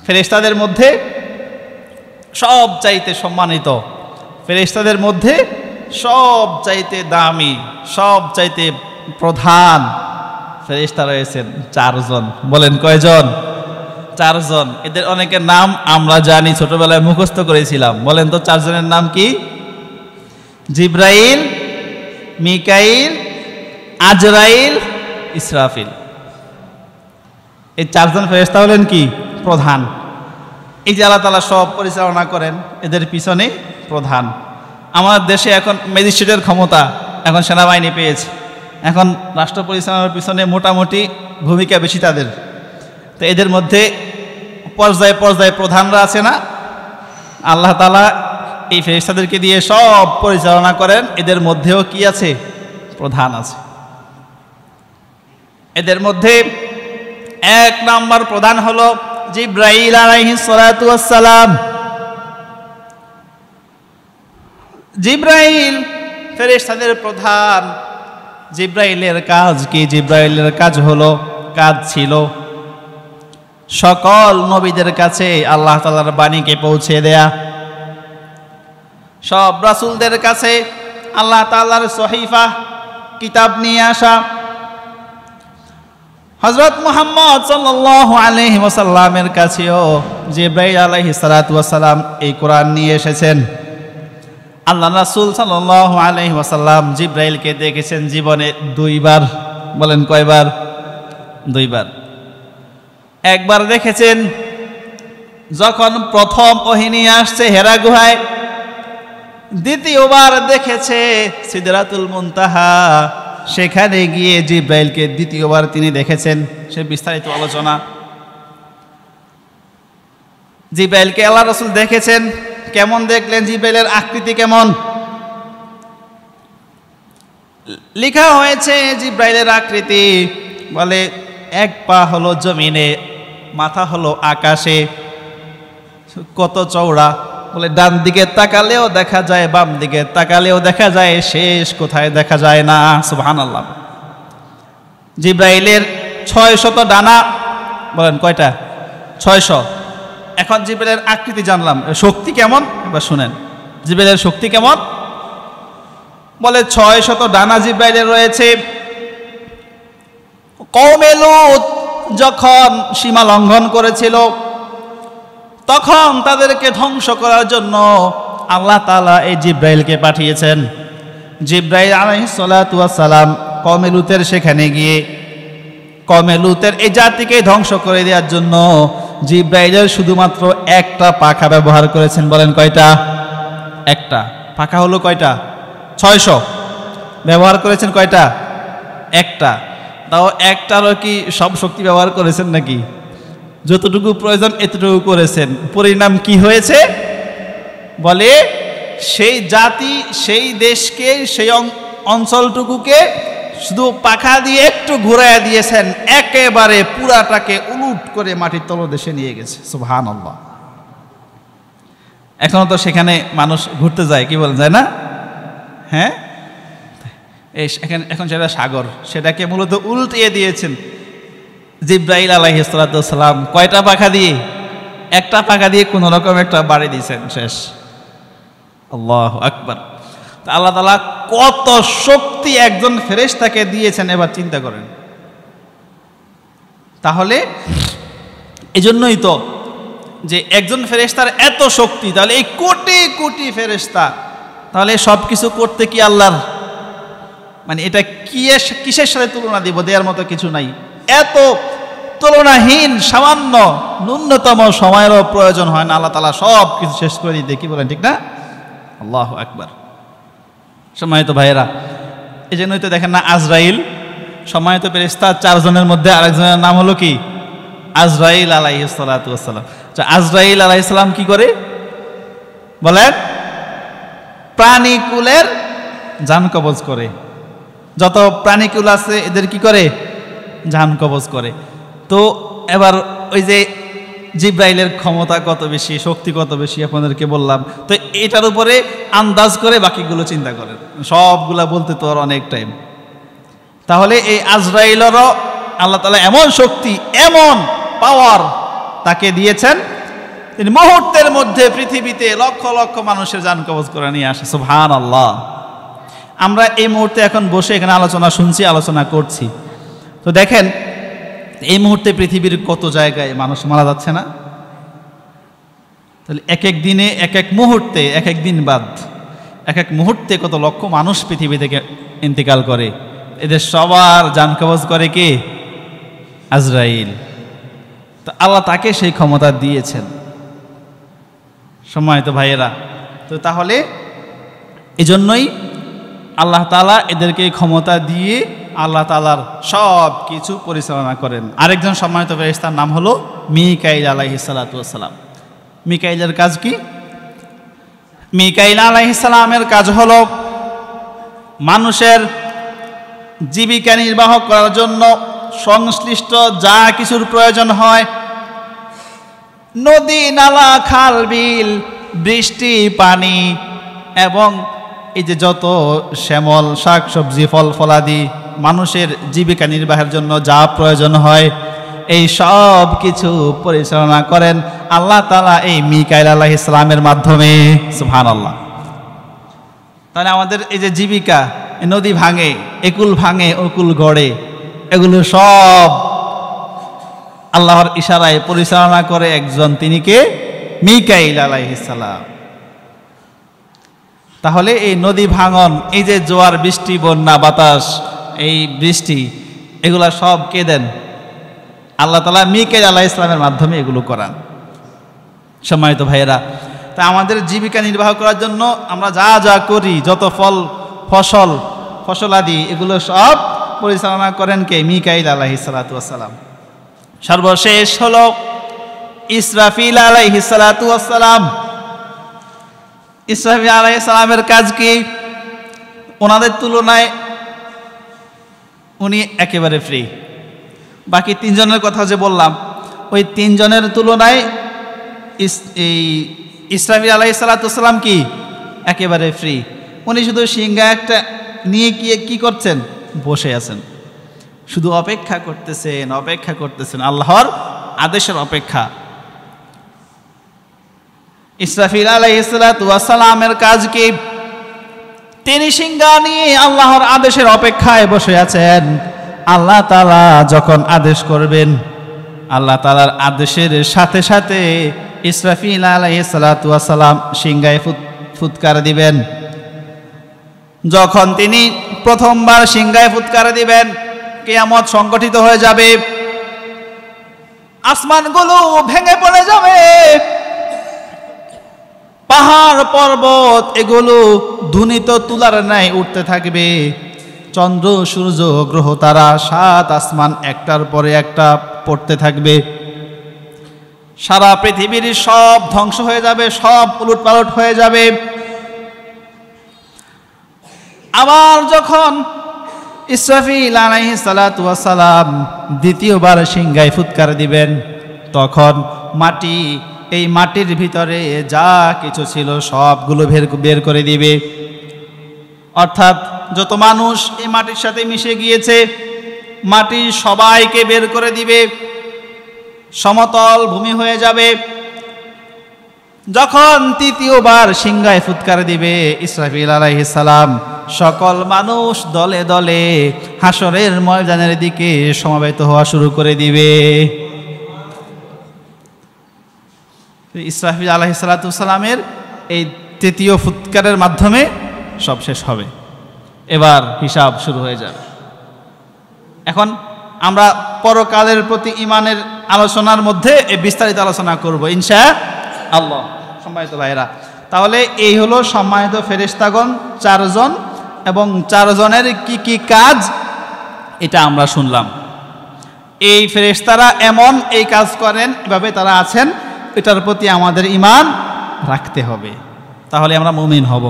ফেরেশতাদের মধ্যে সব চাইতে সম্মানিত, ফেরেশতাদের মধ্যে সব চাইতে দামি, সব চাইতে প্রধান ফেরেশতা রয়েছেন 4 জন। বলেন কয়জন? 4 জন। এদের অনেকের নাম আমরা জানি, ছোটবেলায় মুখস্থ করেছিলাম। বলেন তো 4 জনের নাম কি? জিব্রাইল, মিকাইল, আজরাইল, ইসরাফিল। এই 4 জন ফেরেশতা হলেন কি? প্রধান। এই যে আল্লাহ তাআলা সব পরিচালনা করেন, এদের পিছনে প্রধান। আমাদের দেশে এখন ম্যাজিস্ট্রেটের ক্ষমতা এখন সেনাবাহিনী পেয়েছে, এখন রাষ্ট্র পরিচালনার পিছনে মোটামুটি ভূমিকা বেশি তাদের। তো এদের মধ্যে পর্যায়ে পর্যায়ে প্রধানরা আছে না, আল্লাহ তাআলা এই ফেরেশতাদেরকে দিয়ে সব পরিচালনা করেন। এদের মধ্যেও কি আছে? প্রধান আছে। এদের মধ্যে 1 নম্বর প্রধান হলো জিব্রাইল আলাইহিস সালাতু ওয়াস সালাম। জিব্রাইল ফেরেশতাদের প্রধান। জিব্রাইলের কাজ কি? জিব্রাইলের কাজ ছিল সকল নবীদের কাছে আল্লাহ তাআলার বাণীকে পৌঁছে দেয়া, সব রাসূলদের কাছে আল্লাহ তাআলার সহিফা কিতাব নিয়ে আসা। হযরত মুহাম্মদ সাল্লাল্লাহু আলাইহি ওয়াসাল্লামের কাছেও জিব্রাইল আলাইহিস সালাতু ওয়াস সালাম এই কোরআন নিয়ে এসেছেন। আল্লাহ রাসূল সাল্লাল্লাহু আলাইহি ওয়াসাল্লাম জিব্রাইলকে দেখেছেন জীবনে 2 বার। বলেন কয়বার? 2 বার। একবার দেখেছেন যখন প্রথম ওহী নিয়ে আসছে হেরা গুহায়, দ্বিতীয়বার দেখেছে সিদরাতুল মুনতাহা, সেখানে গিয়ে জিব্রাইলকে দ্বিতীয়বার তিনি দেখেছেন। সে বিস্তারিত আলোচনা। জিব্রাইলকে আল্লাহ রাসূল দেখেছেন। কেমন দেখলেন? জিব্রাইলের আকৃতি কেমন? লেখা হয়েছে জিব্রাইলের আকৃতি, বলে 1 পা হলো জমিনে, মাথা হলো আকাশে। কত চওড়া! বলে ডান দিকে তাকালেও দেখা যায়, বাম দিকে তাকালেও দেখা যায়, শেষ কোথায় দেখা যায় না। সুবহানাল্লাহ। জিব্রাইলের 600 ডানা। বলেন কয়টা? 600। এখন জিব্রাইলের আকৃতি জানলাম, শক্তি কেমন এবার শুনেন। জিব্রাইলের শক্তি কেমন? বলে 600 ডানা জিব্রাইলের রয়েছে। কওমে লূত যখন সীমা লঙ্ঘন করেছিল, তখন তাদেরকে ধ্বংস করার জন্য আল্লাহ তাআলা এই জিব্রাইলকে পাঠিয়েছেন। জিব্রাইল আলাইহিস সালাতু ওয়াস সালাম কওমে লূতের সেখানে গিয়ে কওমে লূতের এই জাতিকে ধ্বংস করে দেওয়ার জন্য জিব্রাইলের শুধুমাত্র 1টা পাখা ব্যবহার করেছেন। বলেন কয়টা? 1টা পাখা হলো কয়টা? 600। ব্যবহার করেছেন কয়টা? 1টা। তাও 1টারও কি সব শক্তি ব্যবহার করেছেন নাকি? যতটুকু প্রয়োজন এতটুকু করেছেন। পরিণাম কি হয়েছে? বলে সেই জাতি, সেই দেশকে, সেই অঞ্চলটুকুকে শুধু পাখা দিয়ে একটু ঘুরাইয়া দিয়েছেন, একেবারে পুরাটাকে উলুট করে মাটির তলদেশে নিয়ে গেছে। সুবহানাল্লাহ। এখনো তো সেখানে মানুষ ঘুরতে যায়, কি বলেন, যায় না? হ্যাঁ, এখন সেটা সাগর, সেটাকে মূলত উল্টিয়ে দিয়েছেন জিব্রাইল আলাইহিস সালাতু ওয়াস সালাম। কয়টা পাখা দিয়ে? 1টা পাখা দিয়ে কোন রকম একটা বাড়ি দিয়েছেন, শেষ। আল্লাহু আকবার। আল্লাহ তাআলা কত শক্তি একজন ফেরেশতাকে দিয়েছেন, এবার চিন্তা করেন। তাহলে এজন্যই তো যে একজন ফেরেশতার এত শক্তি, তাহলে এই কোটি কোটি ফেরেশতা, তাহলে সব কিছু করতে কি আল্লাহর মানে এটা কিসের সাথে তুলনা দিব? দেওয়ার মতো কিছু নাই। এত তুলনাহীন সামান্য ন্যূনতম সময়েরও প্রয়োজন হয় না, আল্লাহ তাআলা সব কিছু শেষ করে দিতে। কি বলেন, ঠিক না? আল্লাহু আকবার। সম্মানিত ভাইয়েরা, এই জন্যই তো দেখেন না আজরাইল, সম্মানিত ফেরেশতা 4 জনের মধ্যে আরেকজনের নাম হলো কি? আজরাইল আলাইহিস সালাতু ওয়াস সালাম। আজরাইল আলাইহিস সালাম কি করে? বলেন, প্রাণীকুলের জান কবজ করে। যত প্রাণীকুল আছে এদের কি করে? জান কবজ করে। তো এবার ওই যে জিব্রাইলের ক্ষমতা কত বেশি, শক্তি কত বেশি আপনাদেরকে বললাম। তো এটার উপরে আন্দাজ করে বাকিগুলো চিন্তা করেন, সবগুলা বলতে তো আর অনেক টাইম। তাহলে এই আজরাইলেরও আল্লাহ তাআলা এমন শক্তি, এমন পাওয়ার তাকে দিয়েছেন তিনি মুহূর্তের মধ্যে পৃথিবীতে লক্ষ লক্ষ মানুষের জান কবজ করে নিয়ে আসে। সুবহানাল্লাহ। আমরা এই মুহূর্তে এখন বসে এখানে আলোচনা শুনছি, আলোচনা করছি। তো দেখেন এই মুহূর্তে পৃথিবীর কত জায়গায় মানুষ মারা যাচ্ছে না? তাহলে এক এক দিনে, এক এক মুহূর্তে, এক এক দিন বাদ এক এক মুহূর্তে কত লক্ষ মানুষ পৃথিবী থেকে ইন্তেকাল করে। এদের সবার জান কবজ করে কে? আজরাইল। তো আল্লাহ তাকে সেই ক্ষমতা দিয়েছেন। সম্মানিত ভাইয়েরা, তো তাহলে এজন্যই আল্লাহ তাআলা এদেরকে ক্ষমতা দিয়ে আল্লাহ তাআলার সব কিছু পরিচালনা করেন। আরেকজন সম্মানিত ফেরেশতার নাম হলো মিকাইল আলাইহিস সালাতু ওয়াস সালাম। মিকাইলের কাজ কি? মিকাইল আলাইহিস সালামের কাজ হলো মানুষের জীবিকা নির্বাহ করার জন্য সংশ্লিষ্ট যা কিছুর প্রয়োজন হয়, নদী নালা খাল বিল, বৃষ্টি পানি এবং এই যে যত শ্যামল শাক সবজি ফল ফলাদি মানুষের জীবিকা নির্বাহের জন্য যা প্রয়োজন হয়, এই সব কিছু পরিচালনা করেন আল্লাহ তাআলা এই মিকাইল আলাইহিস সালামের মাধ্যমে। সুবহানাল্লাহ। তাহলে আমাদের এই যে জীবিকা, নদী ভাঙে, একুল ভাঙে, অকুল গড়ে, এগুলো সব আল্লাহর ইশারায় পরিচালনা করে একজন, তিনি কে? মিকাইল আলাইহিস সালাম। তাহলে এই নদী ভাঙন, এই যে জোয়ার বৃষ্টি, বন্যা বাতাস, এই বৃষ্টি, এগুলা সব কে দেন? আল্লাহ তাআলা মিকাইল আলাইহিস সালামের মাধ্যমে এগুলো করান। সম্মানিত ভাইয়েরা, তা আমাদের জীবিকা নির্বাহ করার জন্য আমরা যা যা করি, যত ফসলাদি, এগুলো সব পরিচালনা করেন কে? মিকাইল আলাইহিস সালাতু ওয়াস সালাম। সর্বশেষ হলো ইসরাফিল আলাইহিস সালাতু ওয়াস সালাম। ইসরাফিল আলাইহিস সালামের কাজ কি? ওনাদের তুলনায় উনি একেবারে ফ্রি। বাকি তিনজনের কথা যে বললাম, ওই তিনজনের তুলনায় এই ইসরাফিল আলাইহিস সালাতু ওয়াস সালাম কি? একেবারে ফ্রি। উনি শুধু সিংহা একটা নিয়ে কি করছেন? বসে আছেন, শুধু অপেক্ষা করতেছেন আল্লাহর আদেশের অপেক্ষা। ইসরাফিল আলাইহিস সালাতু ওয়াস সালামের কাজ কি? তিনি সিংহা নিয়ে আল্লাহর আদেশের অপেক্ষায় বসে আছেন। আল্লাহ তাআলা যখন আদেশ করবেন, আল্লাহ তাআলার আদেশের সাথে সাথে ইসরাফিল আলাইহিস সালাতু ওয়াস সালাম সিংহায় ফুৎকার দিবেন। যখন তিনি প্রথমবার সিংহায় ফুৎকার দিবেন, কিয়ামত সংগঠিত হয়ে যাবে, আসমানগুলো ভেঙে পড়ে যাবে, পাহাড় পর্বত এগুলো ধ্বনিত তুলার ন্যায় উঠতে থাকবে, চন্দ্র সূর্য গ্রহ তারা সাত আসমান একটার পরে একটা পড়তে থাকবে, সারা পৃথিবীর সব ধ্বংস হয়ে যাবে, সব উলটপালট হয়ে যাবে। আবার যখন ইসরাফিল আলাইহিস সালাতু ওয়াস সালাম দ্বিতীয়বার সিংহায় ফুৎকার দিবেন, তখন মাটি, এই মাটির ভিতরে যা কিছু ছিল সবগুলো বের করে দিবে। অর্থাৎ যত মানুষ এই মাটির সাথে মিশে গিয়েছে, মাটি সবাইকে বের করে দিবে, সমতল ভূমি হয়ে যাবে। যখন তৃতীয়বার সিংহায় ফুৎকার দিবে ইসরাফিল আলাইহিস সালাম, সকল মানুষ দলে দলে হাসরের ময়দানের দিকে সমবেত হওয়া শুরু করে দিবে। ইসরাফিল আলাইহিস সালাতু ওয়াস সালামের এই তৃতীয় ফুৎকারের মাধ্যমে সব শেষ হবে, এবার হিসাব শুরু হয়ে যাবে। এখন আমরা পরকালের প্রতি ঈমানের আলোচনার মধ্যে এই বিস্তারিত আলোচনা করব ইনশাআল্লাহ। সম্মানিত ভাইরা, তাহলে এই হলো সম্মানিত ফেরেশতাগণ চারজন, এবং চারজনের কি কি কাজ এটা আমরা শুনলাম। এই ফেরেশতারা এমন এই কাজ করেন, এভাবে তারা আছেন, এটার প্রতি আমাদের ঈমান রাখতে হবে, তাহলে আমরা মুমিন হব।